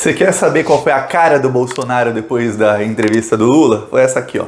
Você quer saber qual foi a cara do Bolsonaro depois da entrevista do Lula? Foi essa aqui, ó.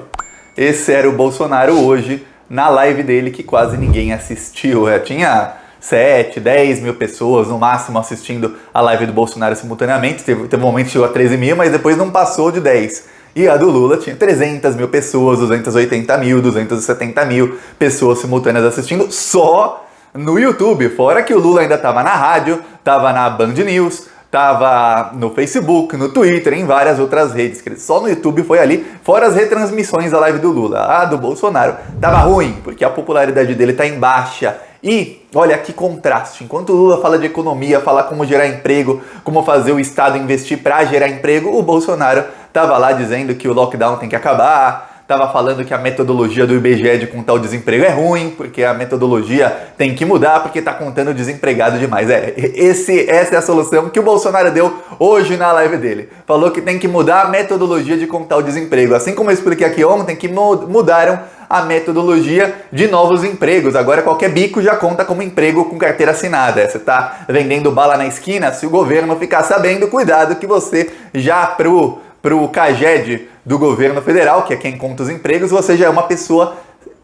Esse era o Bolsonaro hoje na live dele que quase ninguém assistiu. Tinha 7, 10 mil pessoas no máximo assistindo a live do Bolsonaro simultaneamente. Teve um momento que chegou a 13 mil, mas depois não passou de 10. E a do Lula tinha 300 mil pessoas, 280 mil, 270 mil pessoas simultâneas assistindo só no YouTube. Fora que o Lula ainda estava na rádio, estava na Band News, estava no Facebook, no Twitter, em várias outras redes. Só no YouTube foi ali, fora as retransmissões da live do Lula. A do Bolsonaro tava ruim, porque a popularidade dele tá em baixa. E olha que contraste, enquanto o Lula fala de economia, fala como gerar emprego, como fazer o Estado investir para gerar emprego, o Bolsonaro estava lá dizendo que o lockdown tem que acabar, estava falando que a metodologia do IBGE de contar o desemprego é ruim, porque a metodologia tem que mudar, porque está contando desempregado demais. Essa é a solução que o Bolsonaro deu hoje na live dele. Falou que tem que mudar a metodologia de contar o desemprego, assim como eu expliquei aqui ontem que mudaram a metodologia de novos empregos. Agora qualquer bico já conta como emprego com carteira assinada. Você está vendendo bala na esquina, se o governo ficar sabendo, cuidado que você já pro CAGED do governo federal, que é quem conta os empregos, você já é uma pessoa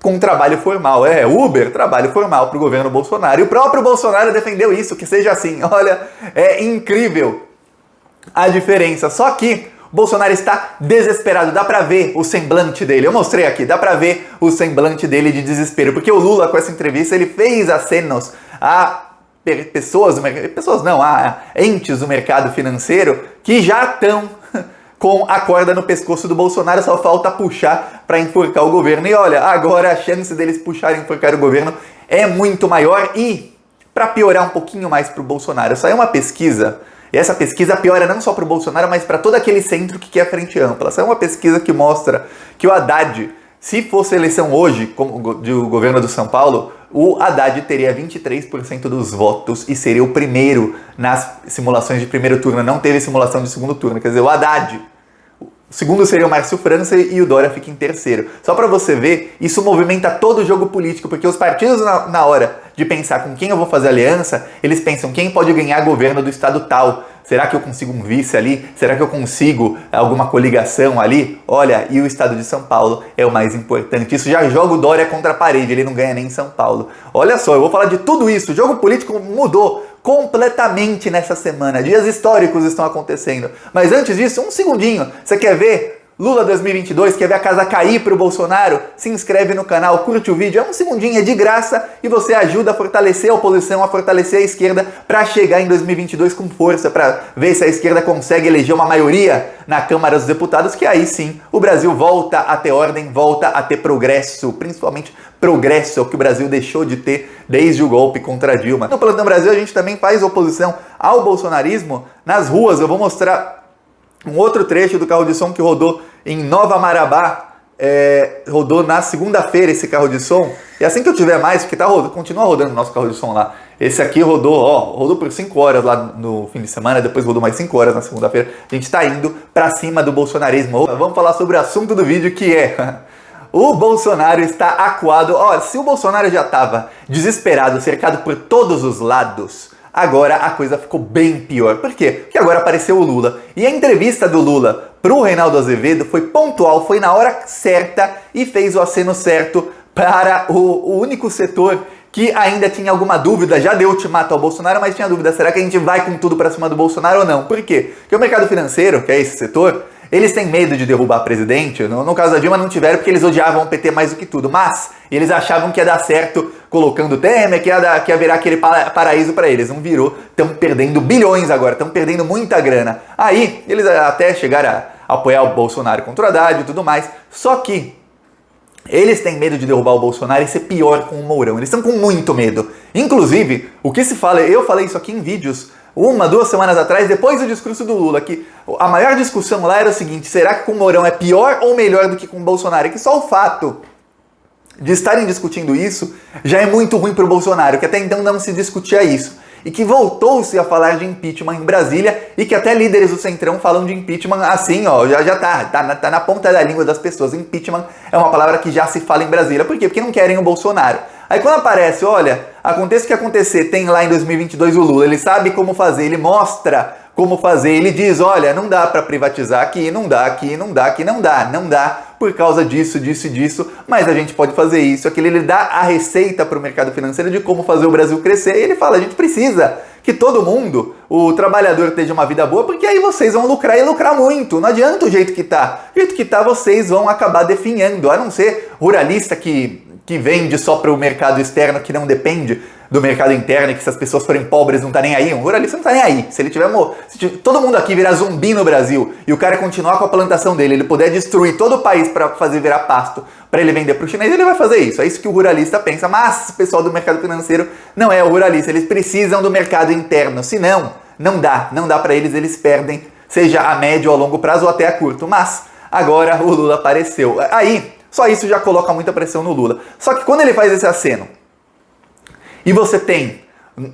com trabalho formal. Uber, trabalho formal para o governo Bolsonaro. E o próprio Bolsonaro defendeu isso, que seja assim. Olha, é incrível a diferença. Só que o Bolsonaro está desesperado, dá pra ver o semblante dele. Eu mostrei aqui, dá pra ver o semblante dele de desespero, porque o Lula, com essa entrevista, ele fez acenos a entes do mercado financeiro que já estão com a corda no pescoço do Bolsonaro, só falta puxar para enforcar o governo. E olha, agora a chance deles puxarem e enforcar o governo é muito maior. E, para piorar um pouquinho mais para o Bolsonaro, saiu uma pesquisa. E essa pesquisa piora não só para o Bolsonaro, mas para todo aquele centro que quer frente ampla. Essa é uma pesquisa que mostra que o Haddad, se fosse eleição hoje do governo do São Paulo, o Haddad teria 23% dos votos e seria o primeiro nas simulações de primeiro turno. Não teve simulação de segundo turno. Quer dizer, o Haddad. O segundo seria o Márcio França e o Dória fica em terceiro. Só para você ver, isso movimenta todo o jogo político, porque os partidos, na hora de pensar com quem eu vou fazer aliança, eles pensam quem pode ganhar governo do estado tal. Será que eu consigo um vice ali? Será que eu consigo alguma coligação ali? Olha, e o estado de São Paulo é o mais importante. Isso já joga o Dória contra a parede, ele não ganha nem em São Paulo. Olha só, eu vou falar de tudo isso. O jogo político mudou completamente nessa semana. Dias históricos estão acontecendo. Mas antes disso, um segundinho. Você quer ver Lula 2022? Quer ver a casa cair para o Bolsonaro? Se inscreve no canal, curte o vídeo. É um segundinho, é de graça e você ajuda a fortalecer a oposição, a fortalecer a esquerda para chegar em 2022 com força, para ver se a esquerda consegue eleger uma maioria na Câmara dos Deputados, que aí sim o Brasil volta a ter ordem, volta a ter progresso, principalmente progresso, é o que o Brasil deixou de ter desde o golpe contra Dilma. No Plantão Brasil a gente também faz oposição ao bolsonarismo nas ruas. Eu vou mostrar um outro trecho do carro de som que rodou em Nova Marabá, rodou na segunda-feira esse carro de som. E assim que eu tiver mais, porque continua rodando o nosso carro de som lá. Esse aqui rodou por 5 horas lá no fim de semana, depois rodou mais 5 horas na segunda-feira. A gente está indo para cima do bolsonarismo. Vamos falar sobre o assunto do vídeo, que é o Bolsonaro está acuado. Olha, se o Bolsonaro já estava desesperado, cercado por todos os lados, agora a coisa ficou bem pior. Por quê? Porque agora apareceu o Lula. E a entrevista do Lula pro Reinaldo Azevedo foi pontual, foi na hora certa e fez o aceno certo para o único setor que ainda tinha alguma dúvida. Já deu ultimato ao Bolsonaro, mas tinha dúvida. Será que a gente vai com tudo para cima do Bolsonaro ou não? Por quê? Porque o mercado financeiro, que é esse setor, eles têm medo de derrubar presidente. No caso da Dilma não tiveram, porque eles odiavam o PT mais do que tudo. Mas eles achavam que ia dar certo colocando o Temer, que ia virar aquele paraíso para eles. Não virou. Estão perdendo bilhões agora, estão perdendo muita grana. Aí eles até chegaram a apoiar o Bolsonaro contra o Haddad e tudo mais. Só que eles têm medo de derrubar o Bolsonaro e ser pior com o Mourão. Eles estão com muito medo. Inclusive, o que se fala, eu falei isso aqui em vídeos 2 semanas atrás, depois do discurso do Lula, que a maior discussão lá era o seguinte: será que com o Mourão é pior ou melhor do que com o Bolsonaro? É que só o fato de estarem discutindo isso já é muito ruim para o Bolsonaro, que até então não se discutia isso. E que voltou-se a falar de impeachment em Brasília e que até líderes do Centrão falam de impeachment assim, ó, já tá na ponta da língua das pessoas. Impeachment é uma palavra que já se fala em Brasília. Por quê? Porque não querem o Bolsonaro. Aí quando aparece, olha, aconteça o que acontecer, tem lá em 2022 o Lula, ele sabe como fazer, ele mostra como fazer. Ele diz, olha, não dá para privatizar aqui, não dá aqui, não dá aqui, não dá, por causa disso, disso e disso, mas a gente pode fazer isso, aquilo. Ele dá a receita para o mercado financeiro de como fazer o Brasil crescer, e ele fala, a gente precisa que todo mundo, o trabalhador, tenha uma vida boa, porque aí vocês vão lucrar e lucrar muito. Não adianta o jeito que tá. O jeito que tá, vocês vão acabar definhando, a não ser ruralista que vende só para o mercado externo, que não depende do mercado interno, e que se as pessoas forem pobres não tá nem aí. Um ruralista não tá nem aí. Se ele tiver todo mundo aqui virar zumbi no Brasil e o cara continuar com a plantação dele, ele puder destruir todo o país para fazer virar pasto, para ele vender para o chinês, ele vai fazer isso. É isso que o ruralista pensa. Mas o pessoal do mercado financeiro não é o ruralista. Eles precisam do mercado interno. Senão, não dá para eles. Eles perdem, seja a médio ou a longo prazo ou até a curto. Mas agora o Lula apareceu. Aí, só isso já coloca muita pressão no Lula. Só que quando ele faz esse aceno, e você tem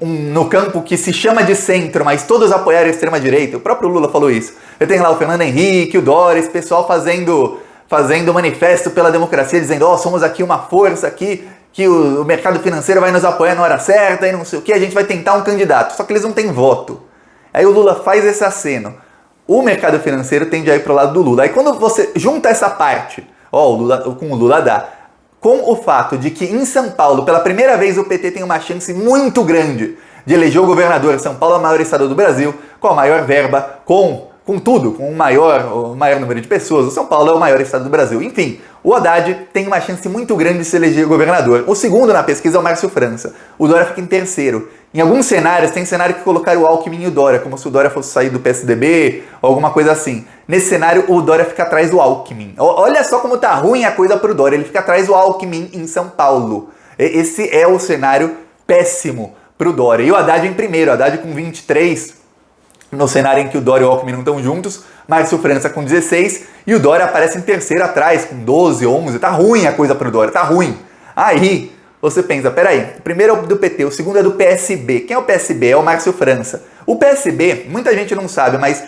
no campo que se chama de centro, mas todos apoiaram a extrema-direita, o próprio Lula falou isso. Eu tenho lá o Fernando Henrique, o Dória, esse pessoal fazendo manifesto pela democracia, dizendo, somos aqui uma força aqui, que o mercado financeiro vai nos apoiar na hora certa e não sei o que, a gente vai tentar um candidato. Só que eles não têm voto. Aí o Lula faz esse aceno. O mercado financeiro tende a ir para o lado do Lula. Aí quando você junta essa parte, com o Lula dá, com o fato de que em São Paulo, pela primeira vez, o PT tem uma chance muito grande de eleger o governador. São Paulo é o maior estado do Brasil, com a maior verba, com tudo, com o maior número de pessoas. O São Paulo é o maior estado do Brasil. Enfim, o Haddad tem uma chance muito grande de se eleger governador. O segundo na pesquisa é o Márcio França. O Dória fica em terceiro. Em alguns cenários, tem cenário que colocaram o Alckmin e o Dória, como se o Dória fosse sair do PSDB ou alguma coisa assim. Nesse cenário, o Dória fica atrás do Alckmin. Olha só como tá ruim a coisa pro Dória. Ele fica atrás do Alckmin em São Paulo. Esse é o cenário péssimo pro Dória. E o Haddad em primeiro. O Haddad com 23, no cenário em que o Dória e o Alckmin não estão juntos. Márcio França com 16 e o Dória aparece em terceiro atrás, com 12, 11. Tá ruim a coisa pro Dória, tá ruim. Aí você pensa, peraí, o primeiro é do PT, o segundo é do PSB. Quem é o PSB? É o Márcio França. O PSB, muita gente não sabe, mas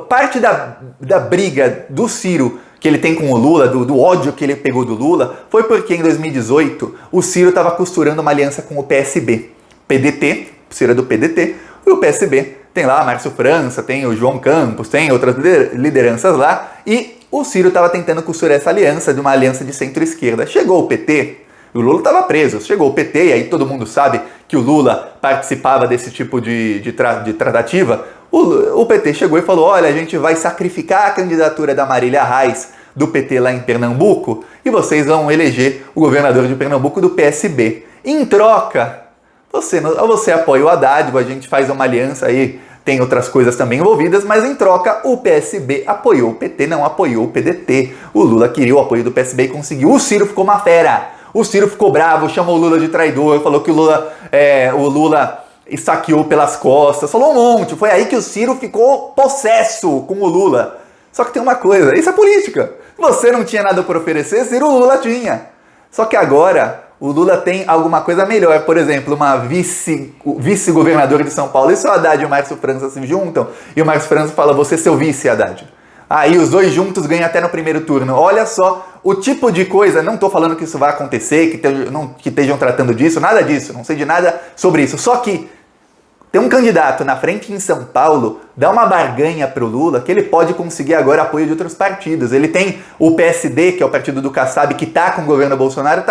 parte da briga do Ciro que ele tem com o Lula, do ódio que ele pegou do Lula, foi porque em 2018 o Ciro estava costurando uma aliança com o PSB. PDT, o Ciro é do PDT, e o PSB. Tem lá Márcio França, tem o João Campos, tem outras lideranças lá, e o Ciro estava tentando costurar essa aliança, de uma aliança de centro-esquerda. Chegou o PT, o Lula estava preso, chegou o PT, e aí todo mundo sabe que o Lula participava desse tipo de tratativa. O PT chegou e falou, olha, a gente vai sacrificar a candidatura da Marília Reis, do PT lá em Pernambuco, e vocês vão eleger o governador de Pernambuco do PSB. Em troca, você apoia o Haddad, a gente faz uma aliança aí, tem outras coisas também envolvidas, mas em troca o PSB apoiou o PT, não apoiou o PDT. O Lula queria o apoio do PSB e conseguiu. O Ciro ficou uma fera. O Ciro ficou bravo, chamou o Lula de traidor, falou que o Lula saqueou pelas costas, falou um monte. Foi aí que o Ciro ficou possesso com o Lula. Só que tem uma coisa, isso é política. Você não tinha nada para oferecer, Ciro, o Lula tinha. Só que agora o Lula tem alguma coisa melhor, por exemplo, uma vice-governador de São Paulo. E se o Haddad e o Márcio França se juntam, e o Márcio França fala, você é seu vice, Haddad. Aí os dois juntos ganham até no primeiro turno. Olha só o tipo de coisa, não estou falando que isso vai acontecer, que estejam tratando disso, nada disso, não sei de nada sobre isso. Só que ter um candidato na frente em São Paulo dá uma barganha para o Lula que ele pode conseguir agora apoio de outros partidos. Ele tem o PSD, que é o partido do Kassab, que está com o governo Bolsonaro,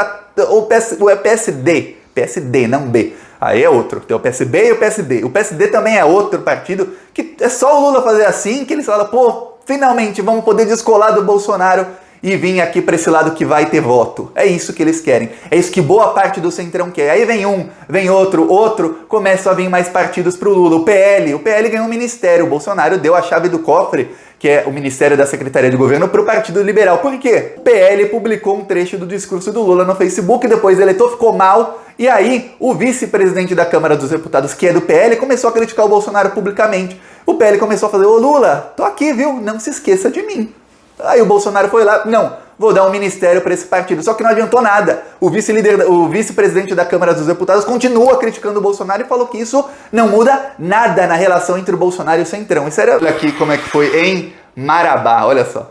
PSD, não B. Aí é outro, tem o PSB e o PSD. O PSD também é outro partido que é só o Lula fazer assim que eles falam, pô, finalmente vamos poder descolar do Bolsonaro e vir aqui para esse lado que vai ter voto. É isso que eles querem. É isso que boa parte do Centrão quer. Aí vem um, vem outro, começam a vir mais partidos pro Lula. O PL ganhou um ministério. O Bolsonaro deu a chave do cofre, que é o Ministério da Secretaria de Governo, pro Partido Liberal. Por quê? O PL publicou um trecho do discurso do Lula no Facebook, depois o eleitor ficou mal, e aí o vice-presidente da Câmara dos Deputados, que é do PL, começou a criticar o Bolsonaro publicamente. O PL começou a fazer, ô Lula, tô aqui, viu? Não se esqueça de mim. Aí o Bolsonaro foi lá, não, vou dar um ministério para esse partido. Só que não adiantou nada. O vice-presidente da Câmara dos Deputados continua criticando o Bolsonaro e falou que isso não muda nada na relação entre o Bolsonaro e o Centrão. Isso era... Olha aqui como é que foi em Marabá, olha só.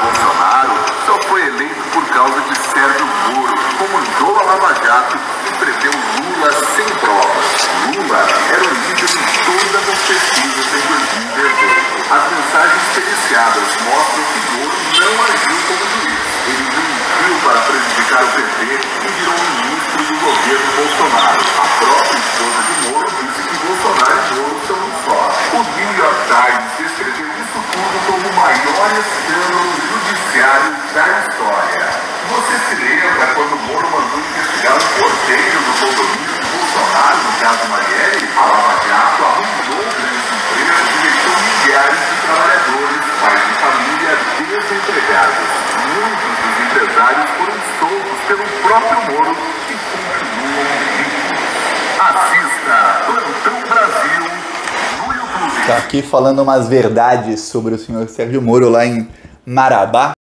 Bolsonaro só foi eleito por causa de Sérgio Moro, que comandou a Lava Jato e prendeu Lula sem provas. Lula era o líder em todas as pesquisas em 2018. As mensagens periciadas mostram que Moro não agiu como juiz. Ele mentiu para prejudicar o PT e virou ministro do governo Bolsonaro. A própria esposa de Moro disse que Bolsonaro e Moro são um só. O New York Times descreveu isso tudo como o maior escândalo judiciário da história. Você se lembra quando Moro mandou investigar um porteiro do condomínio de Bolsonaro, no caso Marielle? A Lava Jato arrumou grandes empresas e deixou milhares de trabalhadores, pais de família, desempregados. Muitos dos empresários foram soltos pelo próprio Moro e continuam vivos. Assista Plantão Brasil no YouTube. Tá aqui falando umas verdades sobre o senhor Sérgio Moro lá em Marabá.